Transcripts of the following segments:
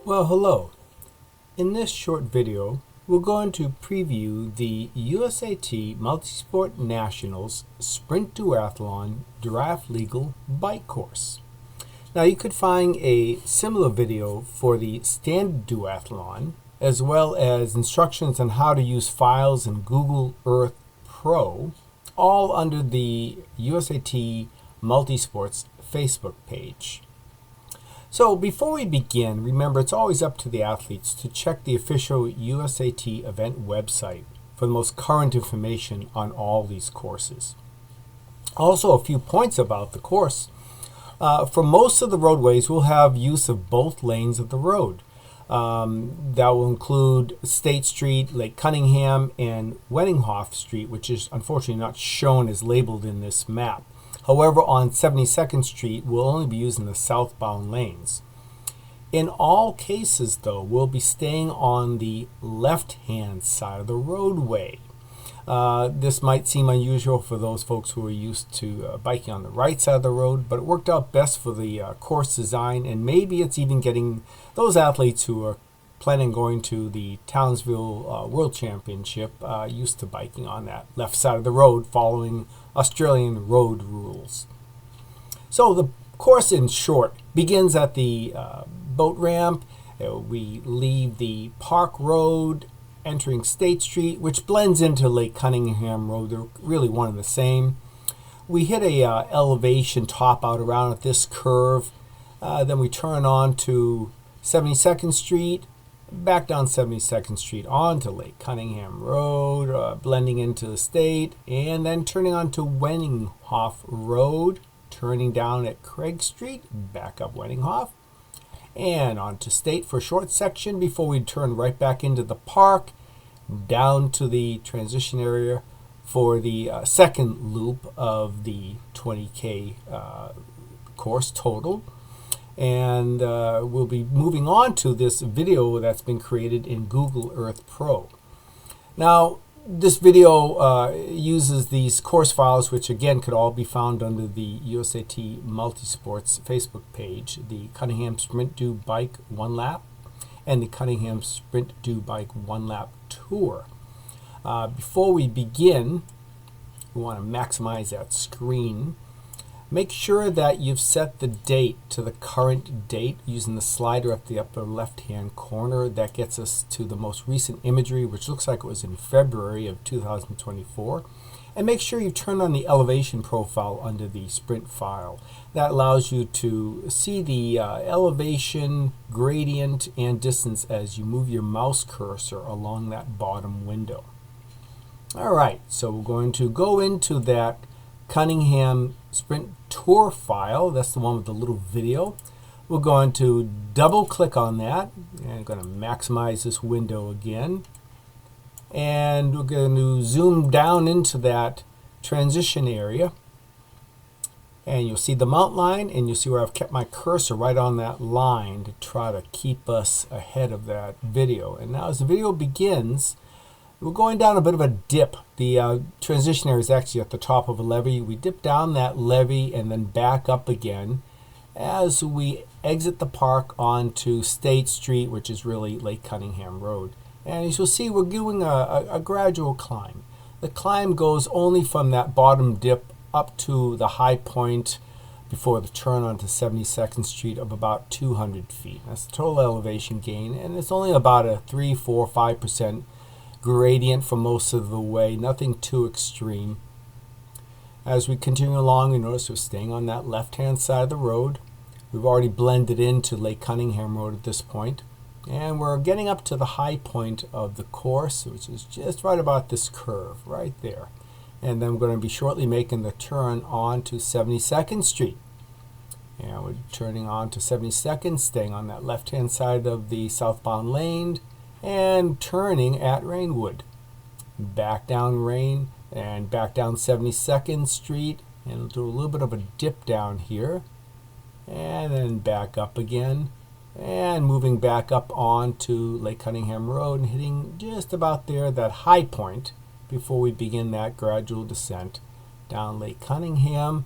Well, hello. In this short video, we're going to preview the USAT Multisport Nationals Sprint Duathlon Draft Legal Bike Course. Now, you could find a similar video for the Standard Duathlon, as well as instructions on how to use files in Google Earth Pro, all under the USAT Multisport's Facebook page. So before we begin, remember it's always up to the athletes to check the official USAT event website for the most current information on all these courses. Also, a few points about the course. For most of the roadways, we'll have use of both lanes of the road. That will include State Street, Lake Cunningham, and Weddinghoff Street, which is unfortunately not shown as labeled in this map. However, on 72nd Street, we'll only be using the southbound lanes. In all cases, though, we'll be staying on the left-hand side of the roadway. This might seem unusual for those folks who are used to biking on the right side of the road, but it worked out best for the course design, and maybe it's even getting those athletes who are planning on going to the Townsville World Championship used to biking on that left side of the road following Australian road rules. So the course, in short, begins at the boat ramp. We leave the Park Road, entering State Street, which blends into Lake Cunningham Road. They're really one and the same. We hit a elevation top out around at this curve. Then we turn on to 72nd Street, back down 72nd Street onto Lake Cunningham Road, blending into the state, and then turning on to Weddinghoff Road, turning down at Craig Street, back up Weddinghoff, and onto State for a short section before we turn right back into the park, down to the transition area for the second loop of the 20K course total. And we'll be moving on to this video that's been created in Google Earth Pro. Now, this video uses these course files, which again could all be found under the USAT Multisports Facebook page, the Cunningham Sprint Do Bike 1 Lap and the Cunningham Sprint Do Bike 1 Lap Tour. Before we begin, we want to maximize that screen. Make sure that you've set the date to the current date using the slider at the upper left-hand corner. That gets us to the most recent imagery, which looks like it was in February of 2024. And make sure you turn on the elevation profile under the Sprint file. That allows you to see the elevation, gradient, and distance as you move your mouse cursor along that bottom window. All right, so we're going to go into that Cunningham Sprint Tour file. That's the one with the little video. We're going to double click on that, and I'm going to maximize this window again, and we're going to zoom down into that transition area, and you'll see the mount line, and you'll see where I've kept my cursor right on that line to try to keep us ahead of that video. And now as the video begins, we're going down a bit of a dip. The transition area is actually at the top of a levee. We dip down that levee and then back up again as we exit the park onto State Street, which is really Lake Cunningham Road. And as you'll see, we're doing a gradual climb. The climb goes only from that bottom dip up to the high point before the turn onto 72nd Street of about 200 feet. That's the total elevation gain, and it's only about a 3, 4, 5% gradient for most of the way, nothing too extreme. As we continue along, you notice we're staying on that left-hand side of the road. We've already blended into Lake Cunningham Road at this point, and we're getting up to the high point of the course, which is just right about this curve right there. And then we're going to be shortly making the turn on to 72nd Street. And we're turning on to 72nd, staying on that left-hand side of the southbound lane, and turning at Rainwood. Back down Rain and back down 72nd Street, and we'll do a little bit of a dip down here, and then back up again, and moving back up onto Lake Cunningham Road and hitting just about there, that high point, before we begin that gradual descent down Lake Cunningham,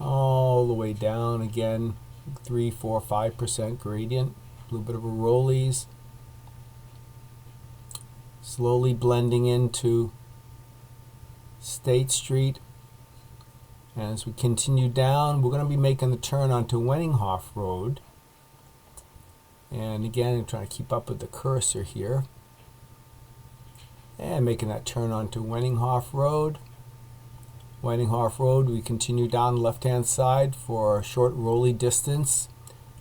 all the way down again, 3, 4, 5% gradient. A little bit of a rollies. Slowly blending into State Street. And as we continue down, we're going to be making the turn onto Wenninghoff Road. And again, I'm trying to keep up with the cursor here. And making that turn onto Wenninghoff Road. Wenninghoff Road, we continue down the left-hand side for a short rolly distance.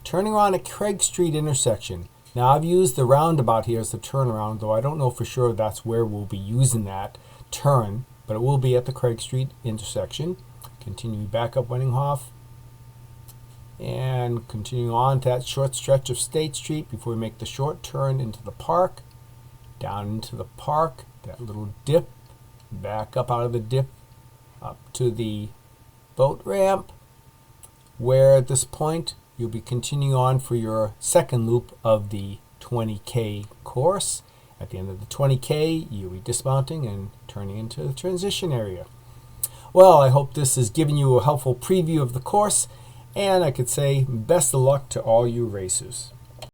Turning around at Craig Street intersection. Now I've used the roundabout here as the turnaround, though I don't know for sure that's where we'll be using that turn, but it will be at the Craig Street intersection. Continue back up Wenninghoff and continue on to that short stretch of State Street before we make the short turn into the park. Down into the park, that little dip, back up out of the dip, up to the boat ramp, where at this point you'll be continuing on for your second loop of the 20K course. At the end of the 20K, you'll be dismounting and turning into the transition area. Well, I hope this has given you a helpful preview of the course, and I could say best of luck to all you racers.